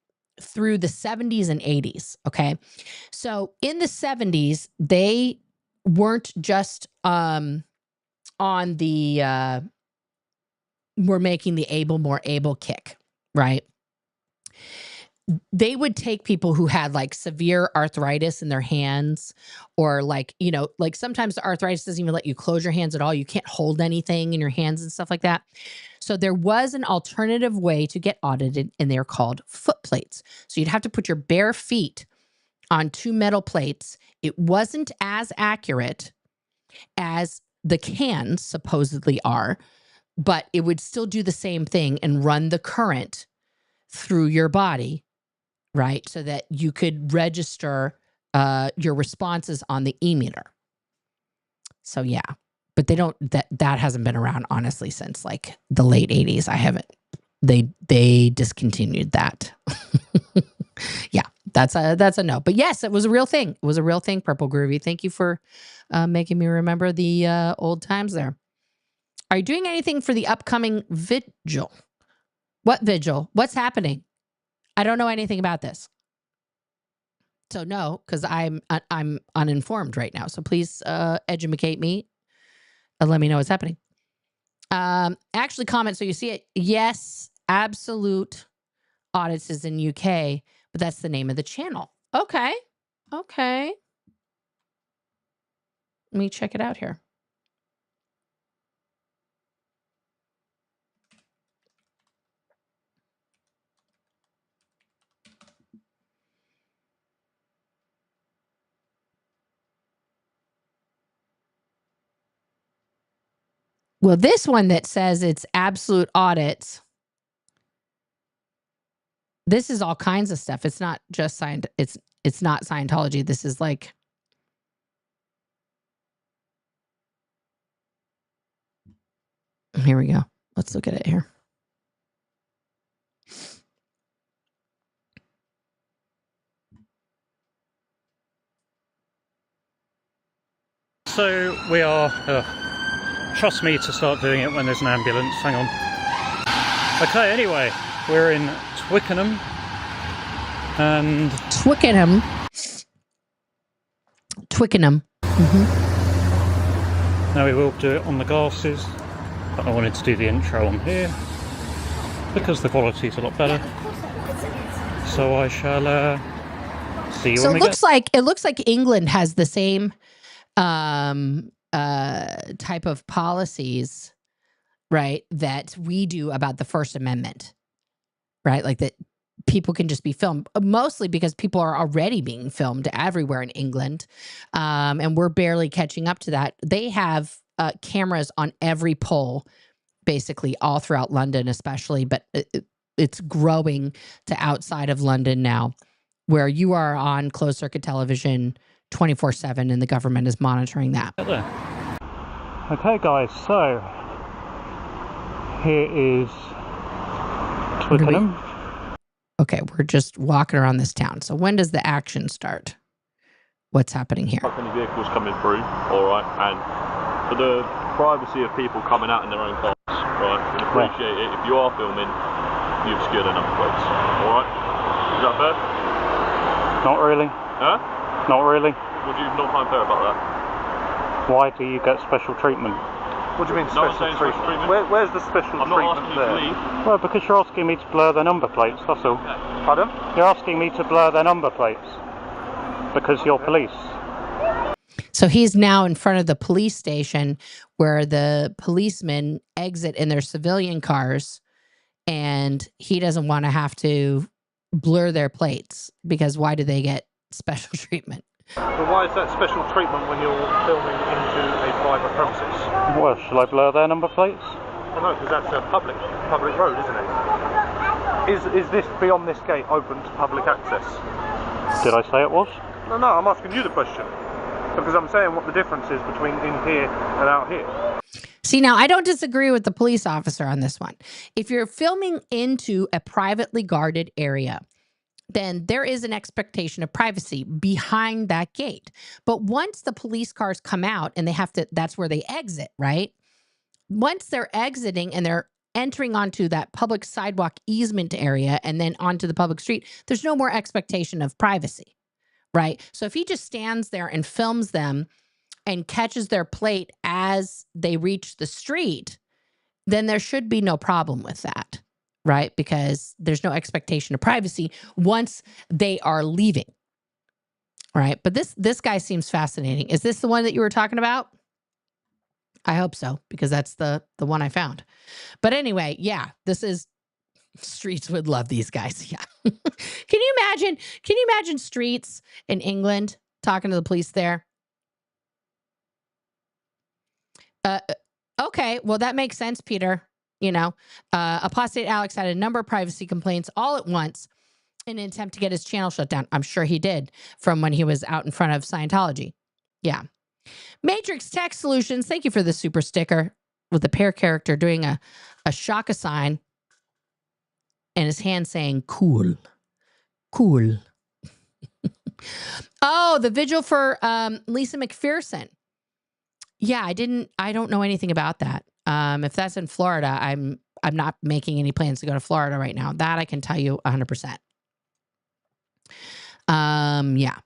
through the 70s and 80s. Okay. So in the 70s, they weren't just on the we're making the more able kick, right? They would take people who had severe arthritis in their hands, or sometimes the arthritis doesn't even let you close your hands at all. You can't hold anything in your hands and stuff like that. So there was an alternative way to get audited, and they're called foot plates. So you'd have to put your bare feet on two metal plates. It wasn't as accurate as the cans supposedly are, but it would still do the same thing and run the current through your body, right? So that you could register your responses on the e-meter. So yeah, but that hasn't been around honestly since the late 80s. They discontinued that. Yeah, that's a no. But yes, it was a real thing. It was a real thing, Purple Groovy. Thank you for making me remember the old times there. Are you doing anything for the upcoming vigil? What vigil? What's happening? I don't know anything about this. So no, because I'm uninformed right now. So please educate me and let me know what's happening. Actually, comment so you see it. Yes, Absolute Audits is in UK, but that's the name of the channel. Okay. Let me check it out here. Well, this one that says it's absolute audits, this is all kinds of stuff. It's not just it's not Scientology. This is like, here we go. Let's look at it here. So we are, trust me to start doing it when there's an ambulance, hang on. Okay, anyway, we're in Twickenham and... Twickenham. Now we will do it on the glasses, but I wanted to do the intro on here because the quality is a lot better. So I shall see you So when it we looks like England has the same type of policies, right, that we do about the First Amendment, right? Like that people can just be filmed, mostly because people are already being filmed everywhere in England, and we're barely catching up to that. They have cameras on every pole, basically all throughout London, especially, but it's growing to outside of London now, where you are on closed circuit television 24/7, and the government is monitoring that. Okay, guys, so here is Twickenham. Okay, we're just walking around this town. So when does the action start? What's happening here? Any vehicles coming through, all right, and for the privacy of people coming out in their own cars, right, we'd appreciate it if you are filming, you obscure their number plates, all right? Is that fair? Not really. Huh? Not really. Would you not find fair about that? Why do you get special treatment? What do you mean No special one's saying treatment? special treatment. Where's the special I'm not treatment asking you to there? leave. Well, because you're asking me to blur their number plates, that's all. Pardon? You're asking me to blur their number plates because you're police. So he's now in front of the police station where the policemen exit in their civilian cars, and he doesn't want to have to blur their plates because why do they get special treatment? Well, why is that special treatment when you're filming into a private premises? Well, shall I blur their number plates? Well, no, because that's a public road, isn't it? Is this beyond this gate open to public access? Did I say it was? No, I'm asking you the question. Because I'm saying what the difference is between in here and out here. See, now I don't disagree with the police officer on this one. If you're filming into a privately guarded area, then there is an expectation of privacy behind that gate. But once the police cars come out and they have to, that's where they exit, right? Once they're exiting and they're entering onto that public sidewalk easement area and then onto the public street, there's no more expectation of privacy, right? So if he just stands there and films them and catches their plate as they reach the street, then there should be no problem with that, right? Because there's no expectation of privacy once they are leaving, right? But this guy seems fascinating. Is this the one that you were talking about? I hope so, because that's the one I found. But anyway, yeah, this is, streets would love these guys. Yeah. Can you imagine streets in England talking to the police there? Okay, well, that makes sense, Peter. You know, Apostate Alex had a number of privacy complaints all at once in an attempt to get his channel shut down. I'm sure he did from when he was out in front of Scientology. Yeah. Matrix Tech Solutions, thank you for the super sticker with the pair character doing a Shaka sign and his hand saying, cool, cool. Oh, the vigil for Lisa McPherson. Yeah, I don't know anything about that. If that's in Florida, I'm not making any plans to go to Florida right now. That I can tell you 100%. Yeah.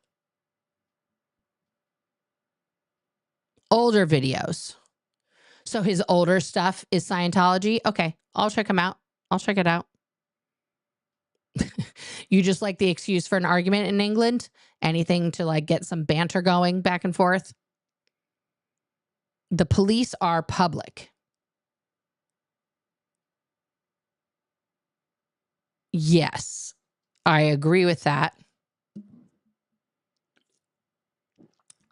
Older videos. So his older stuff is Scientology. Okay, I'll check him out. I'll check it out. You just like the excuse for an argument in England? Anything to like get some banter going back and forth? The police are public. Yes, I agree with that.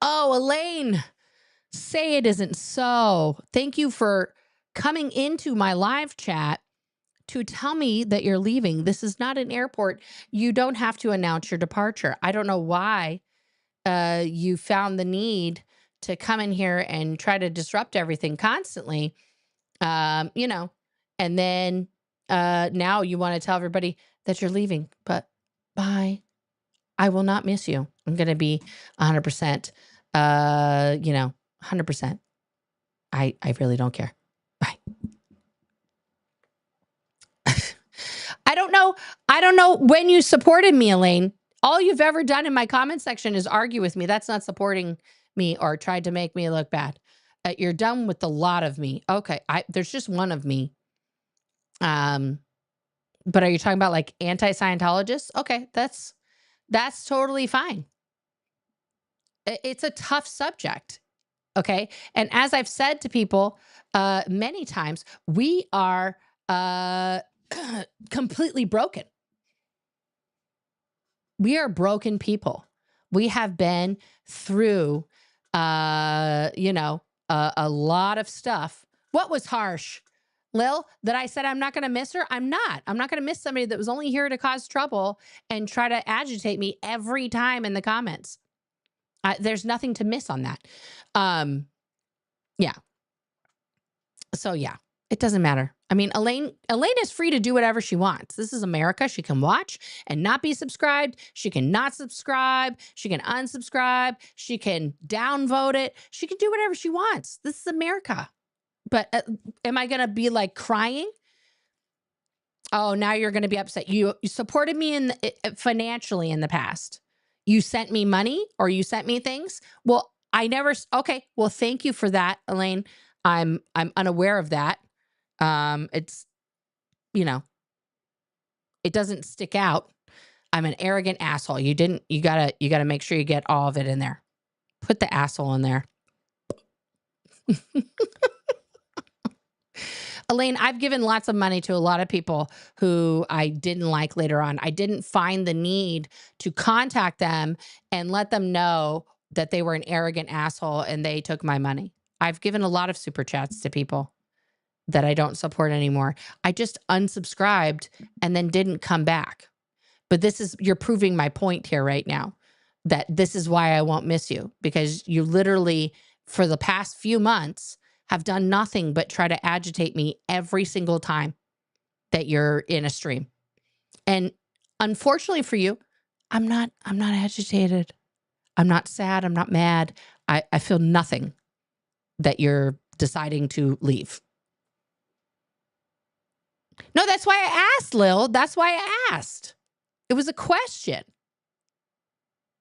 Oh, Elaine, say it isn't so. Thank you for coming into my live chat to tell me that you're leaving. This is not an airport. You don't have to announce your departure. I don't know why you found the need to come in here and try to disrupt everything constantly, you know, and then now you want to tell everybody that you're leaving. But bye. I will not miss you. I'm going to be 100%, you know, 100%. I really don't care. Bye. I don't know when you supported me, Elaine. All you've ever done in my comment section is argue with me. That's not supporting me or tried to make me look bad. You're done with the lot of me. Okay, there's just one of me. But are you talking about like anti-Scientologists? Okay, that's totally fine. It's a tough subject. Okay, and as I've said to people many times, we are completely broken. We are broken people. We have been through, you know, a lot of stuff. What was harsh, Lil? That I said I'm not going to miss her? I'm not. I'm not going to miss somebody that was only here to cause trouble and try to agitate me every time in the comments. There's nothing to miss on that. Yeah. So yeah, it doesn't matter. I mean, Elaine is free to do whatever she wants. This is America. She can watch and not be subscribed. She can not subscribe. She can unsubscribe. She can downvote it. She can do whatever she wants. This is America. But am I going to be like crying? Oh, now you're going to be upset. You supported me financially in the past. You sent me money or you sent me things. Well, I never. Okay. Well, thank you for that, Elaine. I'm unaware of that. It's, you know, it doesn't stick out. I'm an arrogant asshole. You gotta make sure you get all of it in there. Put the asshole in there. Elaine, I've given lots of money to a lot of people who I didn't like later on. I didn't find the need to contact them and let them know that they were an arrogant asshole and they took my money. I've given a lot of super chats to people that I don't support anymore. I just unsubscribed and then didn't come back. But you're proving my point here right now, that this is why I won't miss you, because you literally, for the past few months, have done nothing but try to agitate me every single time that you're in a stream. And unfortunately for you, I'm not agitated. I'm not sad. I'm not mad. I feel nothing that you're deciding to leave. No, that's why I asked, Lil. That's why I asked. It was a question.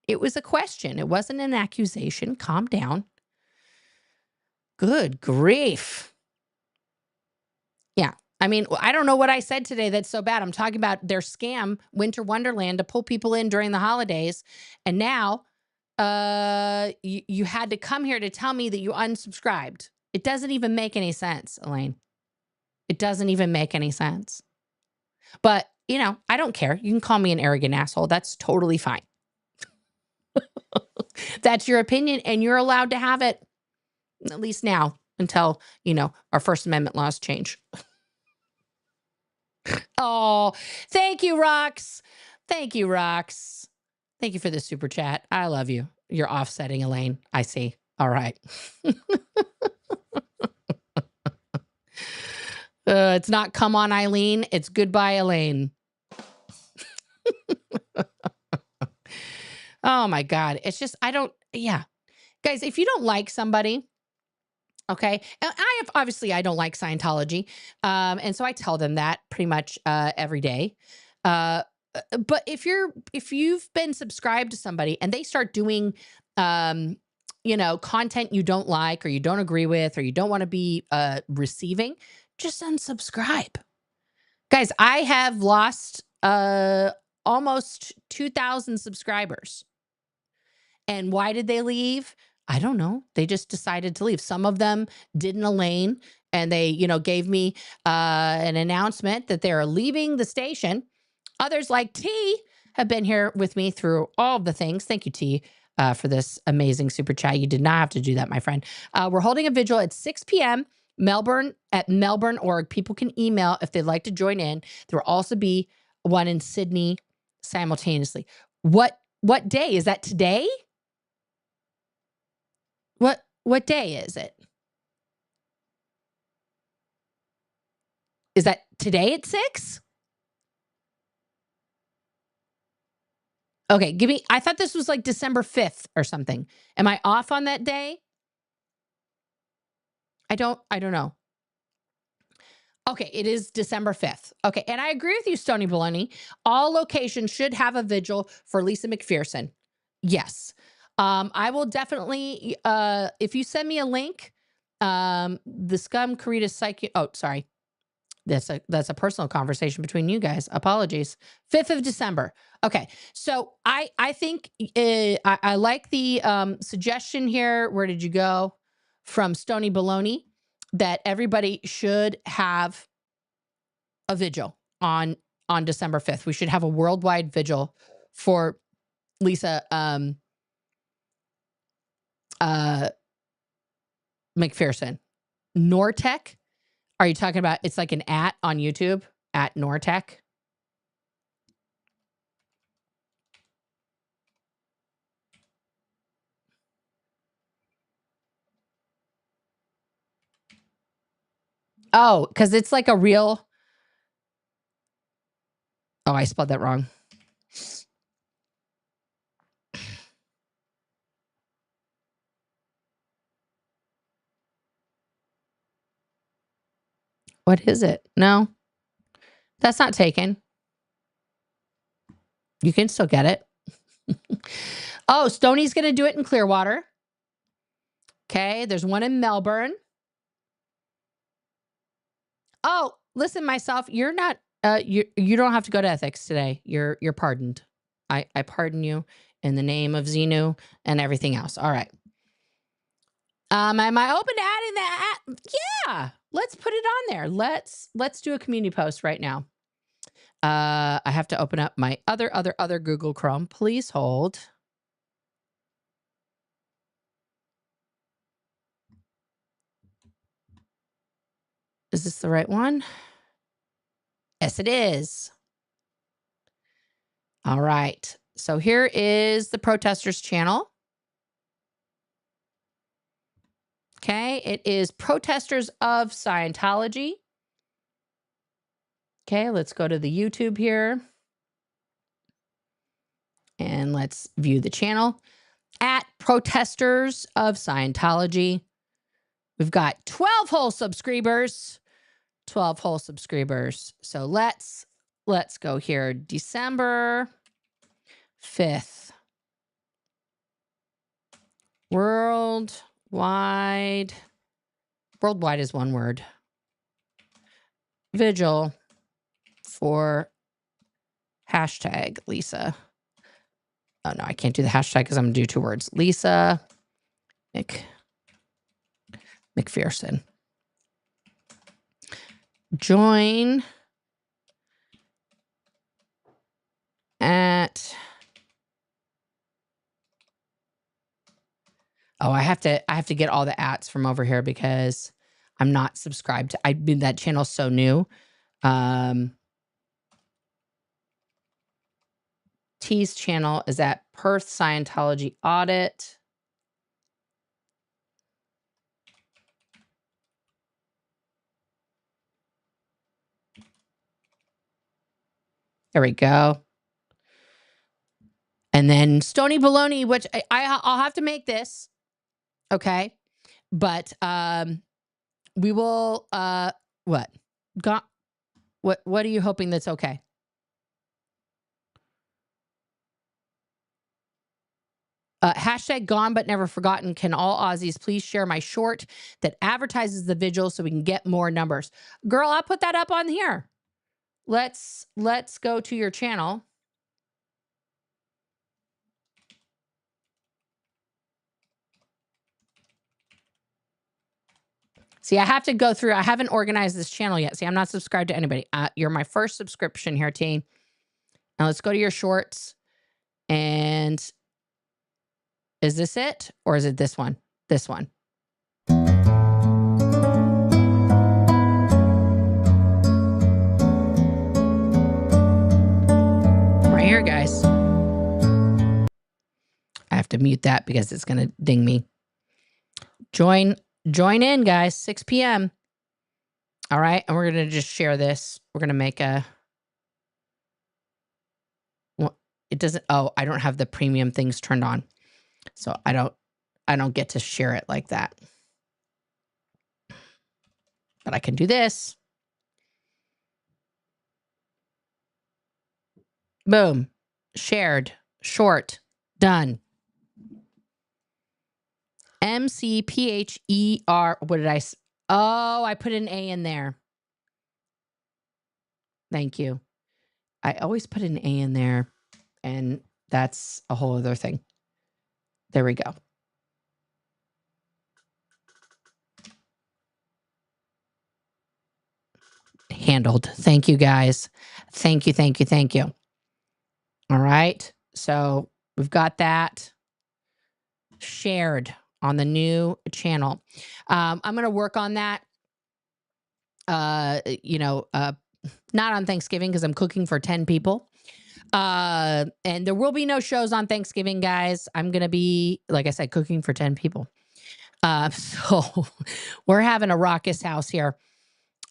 It was a question. It wasn't an accusation. Calm down. Good grief. Yeah. I mean, I don't know what I said today that's so bad. I'm talking about their scam, Winter Wonderland, to pull people in during the holidays. And now you had to come here to tell me that you unsubscribed. It doesn't even make any sense, Elaine. It doesn't even make any sense. But, you know, I don't care. You can call me an arrogant asshole. That's totally fine. That's your opinion, and you're allowed to have it, at least now, until, you know, our First Amendment laws change. Oh, thank you, Rox. Thank you, Rox. Thank you for the super chat. I love you. You're offsetting, Elaine. I see. All right. It's not come on, Eileen. It's goodbye, Elaine. Oh my God. It's just, yeah. Guys, if you don't like somebody, okay. And obviously I don't like Scientology. And so I tell them that pretty much every day. But if you've been subscribed to somebody and they start doing, you know, content you don't like, or you don't agree with, or you don't want to be receiving, just unsubscribe. Guys, I have lost almost 2,000 subscribers. And why did they leave? I don't know. They just decided to leave. Some of them didn't Elaine, and they, you know, gave me an announcement that they're leaving the station. Others, like T, have been here with me through all of the things. Thank you, T, for this amazing super chat. You did not have to do that, my friend. We're holding a vigil at 6 p.m. Melbourne at Melbourne.org. People can email if they'd like to join in. There will also be one in Sydney simultaneously. What day is that today? What day is it? Is that today at 6? Okay, give me, I thought this was like December 5th or something. Am I off on that day? I don't know. Okay, it is December 5th. Okay, and I agree with you, Stony Baloney. All locations should have a vigil for Lisa McPherson. Yes. I will definitely, if you send me a link, the Scum Carita Psyche, oh, sorry. That's a personal conversation between you guys. Apologies. 5th of December. Okay. So I think I like the suggestion here. Where did you go? From Stony Baloney, that everybody should have a vigil on December 5th. We should have a worldwide vigil for Lisa McPherson. Nortec. Are you talking about, it's like an @ on YouTube, @Nortec? Oh, because it's like a real, oh, I spelled that wrong. What is it? No, that's not taken. You can still get it. Oh, Stoney's going to do it in Clearwater. Okay, there's one in Melbourne. Oh, listen, myself, you're not, you don't have to go to ethics today. You're pardoned. I pardon you in the name of Xenu and everything else. All right. Am I open to adding that? Yeah, let's put it on there. Let's do a community post right now. I have to open up my other Google Chrome. Please hold. Is this the right one? Yes, it is. All right. So here is the protesters channel. Okay. It is Protesters of Scientology. Okay. Let's go to the YouTube here. And let's view the channel. @Protesters of Scientology. We've got 12 whole subscribers. 12 whole subscribers. So let's go here. December 5th. Worldwide is one word. Vigil for #Lisa. Oh no, I can't do the hashtag because I'm going to do 2 words. Lisa McPherson. Join at, oh, I have to get all the ats from over here because I'm not subscribed to, that channel's so new. T's channel is at Perth Scientology Audit. There we go. And then Stony Baloney, which I'll have to make this. Okay. But we will, what? What are you hoping that's okay? #Gone but never forgotten. Can all Aussies please share my short that advertises the vigil so we can get more numbers? Girl, I'll put that up on here. Let's go to your channel. See, I have to go through. I haven't organized this channel yet. See, I'm not subscribed to anybody. You're my first subscription here, team. Now let's go to your shorts. And is this it? Or is it this one? This one. to mute that because it's going to ding me. Join in, guys, 6 p.m. All right. And we're going to just share this. We're going to make a, well, it doesn't, oh, I don't have the premium things turned on. So I don't get to share it like that. But I can do this. Boom. Shared. Short. Done. MCPHER. What did I? Oh, I put an A in there. Thank you. I always put an A in there, and that's a whole other thing. There we go. Handled. Thank you, guys. Thank you, thank you, thank you. All right. So we've got that shared on the new channel. I'm going to work on that. Not on Thanksgiving because I'm cooking for 10 people. And there will be no shows on Thanksgiving, guys. I'm going to be, like I said, cooking for 10 people. So we're having a raucous house here.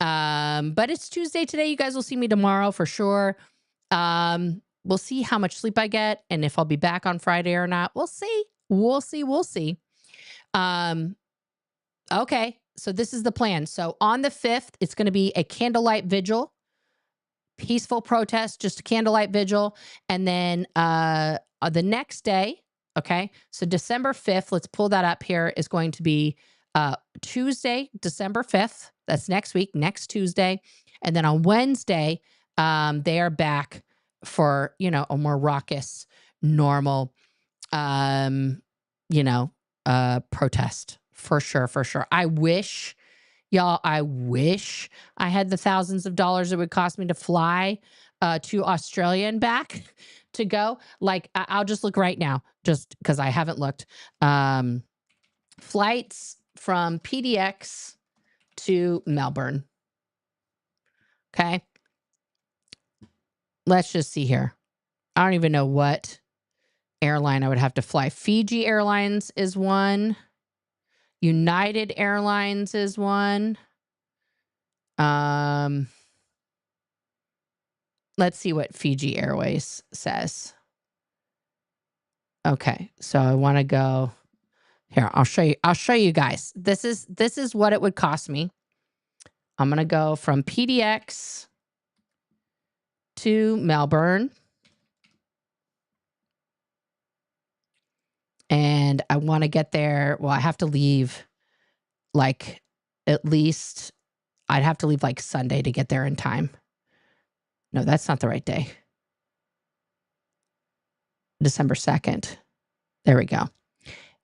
But it's Tuesday today. You guys will see me tomorrow for sure. We'll see how much sleep I get and if I'll be back on Friday or not. We'll see. We'll see. Okay. So this is the plan. So on the 5th, it's going to be a candlelight vigil, peaceful protest, just a candlelight vigil. And then the next day, okay, so December 5th, let's pull that up here, is going to be Tuesday, December 5th. That's next week, next Tuesday. And then on Wednesday, they are back for, a more raucous, normal, protest. For sure. I wish I had the thousands of dollars it would cost me to fly to Australia and back to go. Like, I'll just look right now, just because I haven't looked. Flights from PDX to Melbourne. Okay. Let's just see here. I don't even know what airline I would have to fly. Fiji Airlines is one. United Airlines is one. Let's see what Fiji Airways says. Okay, so I want to go here. I'll show you guys. This is what it would cost me. I'm going to go from PDX to Melbourne. And I want to get there. Well, I have to leave like at least I'd have to leave like Sunday to get there in time. No, that's not the right day. December 2nd. There we go.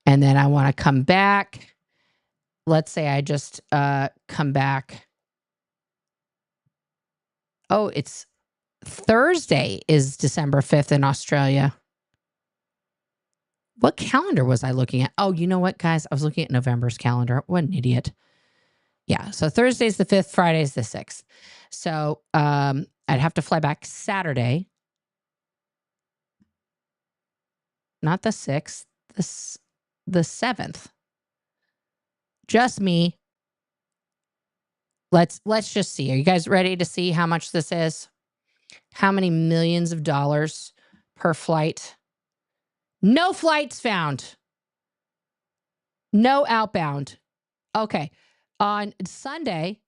And then I want to come back. Let's say I just come back. Oh, it's Thursday is December 5th in Australia. What calendar was I looking at? Oh, you know what, guys? I was looking at November's calendar. What an idiot. Yeah, so Thursday's the 5th, Friday's the 6th. So I'd have to fly back Saturday. Not the 6th, the 7th. Just me. Let's just see. Are you guys ready to see how much this is? How many millions of dollars per flight? No flights found. No outbound. Okay. On Sunday,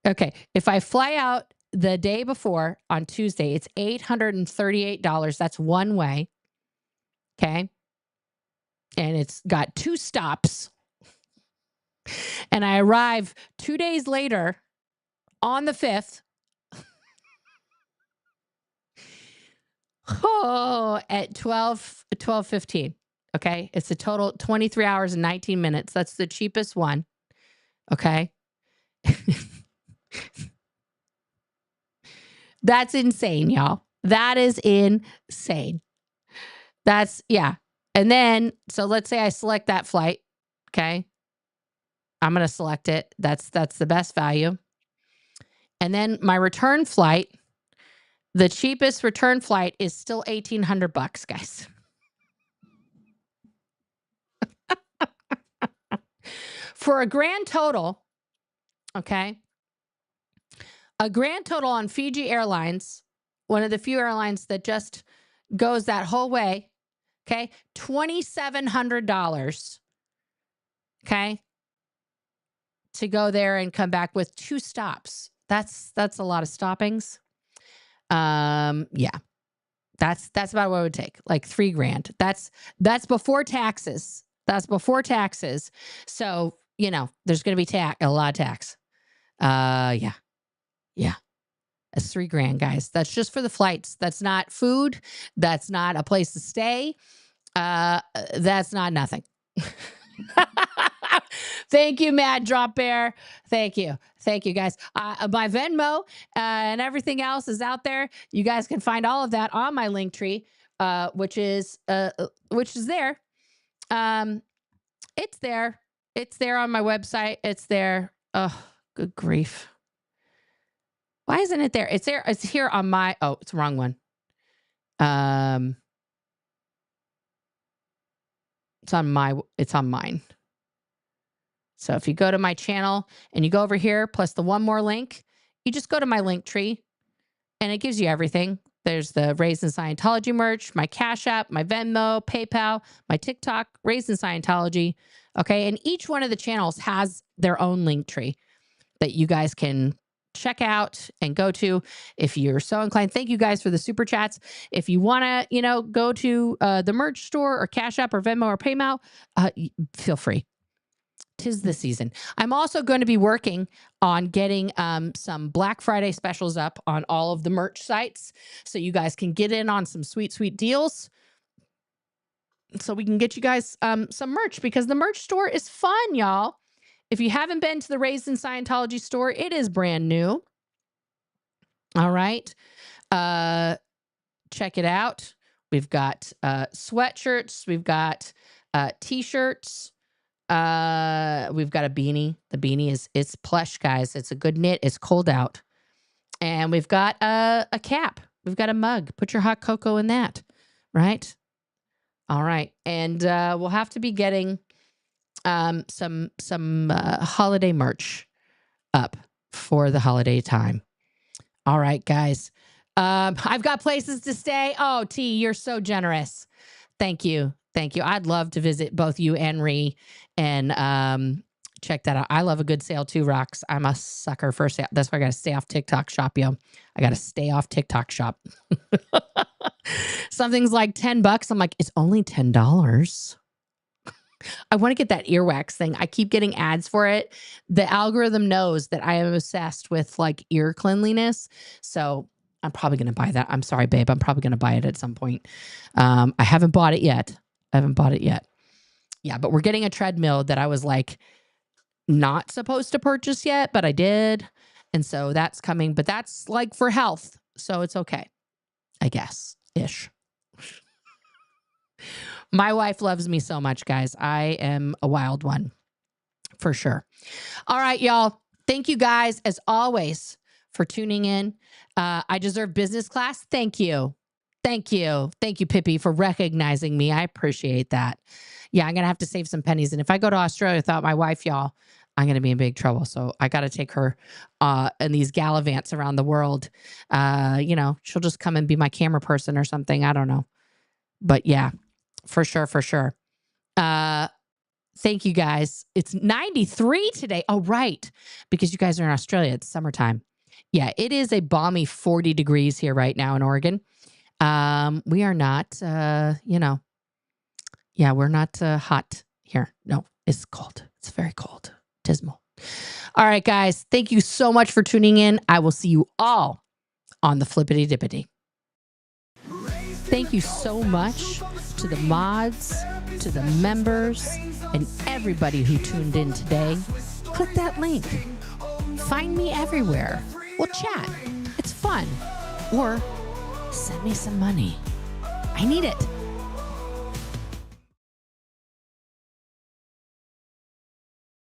okay, if I fly out the day before on Tuesday, it's $838. That's one way. Okay. And it's got 2 stops. And I arrive 2 days later on the 5th. At 12:15. Okay. It's a total 23 hours and 19 minutes. That's the cheapest one. Okay. That's insane, y'all. That is insane. Yeah. And then, so let's say I select that flight. Okay. I'm going to select it. That's the best value. And then my return flight, The cheapest return flight is still $1,800, guys. For a grand total, okay, a grand total on Fiji Airlines, one of the few airlines that just goes that whole way, okay, $2,700, okay, to go there and come back with 2 stops. That's a lot of stoppings. Yeah. That's about what it would take, like $3,000. That's before taxes. That's before taxes. So, you know, there's going to be a lot of tax. Yeah. That's $3,000, guys. That's just for the flights. That's not food. That's not a place to stay. That's not nothing. Thank you, Mad Drop Bear. Thank you, guys. My Venmo and everything else is out there. You guys can find all of that on my link tree, which is there. It's there. It's there on my website. It's there. Oh, good grief. Why isn't it there? It's there. It's here on my. Oh, it's the wrong one. It's on mine. So if you go to my channel and you go over here, plus the one more link, you just go to my link tree and it gives you everything. There's the Razed in Scientology merch, my Cash App, my Venmo, PayPal, my TikTok, Razed in Scientology. Okay. And each one of the channels has their own link tree that you guys can check out and go to if you're so inclined. Thank you guys for the super chats. If you want to, go to the merch store or Cash App or Venmo or PayPal, feel free. 'Tis the season. I'm also going to be working on getting some Black Friday specials up on all of the merch sites so you guys can get in on some sweet, sweet deals. So we can get you guys some merch because the merch store is fun, y'all. If you haven't been to the Razed in Scientology store, it is brand new. All right. Check it out. We've got sweatshirts. We've got T-shirts. We've got a beanie. The beanie it's plush, guys. It's a good knit. It's cold out. And we've got a cap. We've got a mug. Put your hot cocoa in that. Right? All right. And we'll have to be getting some holiday merch up for the holiday time. All right, guys. I've got places to stay. Oh, T, you're so generous. Thank you. I'd love to visit both you and Ree and check that out. I love a good sale too, Rocks. I'm a sucker for sale. That's why I got to stay off TikTok shop, yo. I got to stay off TikTok shop. Something's like $10. I'm like, it's only $10. I want to get that earwax thing. I keep getting ads for it. The algorithm knows that I am obsessed with like ear cleanliness. So I'm probably going to buy that. I'm sorry, babe. I'm probably going to buy it at some point. I haven't bought it yet. Yeah, but we're getting a treadmill that I was like not supposed to purchase yet, but I did. And so that's coming, but that's like for health. So it's okay, I guess, ish. My wife loves me so much, guys. I am a wild one for sure. All right, y'all. Thank you guys, as always, for tuning in. I deserve business class. Thank you. Thank you, Pippi, for recognizing me. I appreciate that. Yeah, I'm going to have to save some pennies. And if I go to Australia without my wife, y'all, I'm going to be in big trouble. So I got to take her in these gallivants around the world. She'll just come and be my camera person or something. I don't know. But yeah, for sure. Thank you, guys. It's 93 today. Oh, right. Because you guys are in Australia. It's summertime. Yeah, it is a balmy 40 degrees here right now in Oregon. We are not, we're not hot here. No, it's cold. It's very cold. Dismal. All right, guys. Thank you so much for tuning in. I will see you all on the Flippity Dippity. Thank you so much to the mods, to the members, and everybody who tuned in today. Click that link. Find me everywhere. We'll chat. It's fun. Or send me some money. I need it.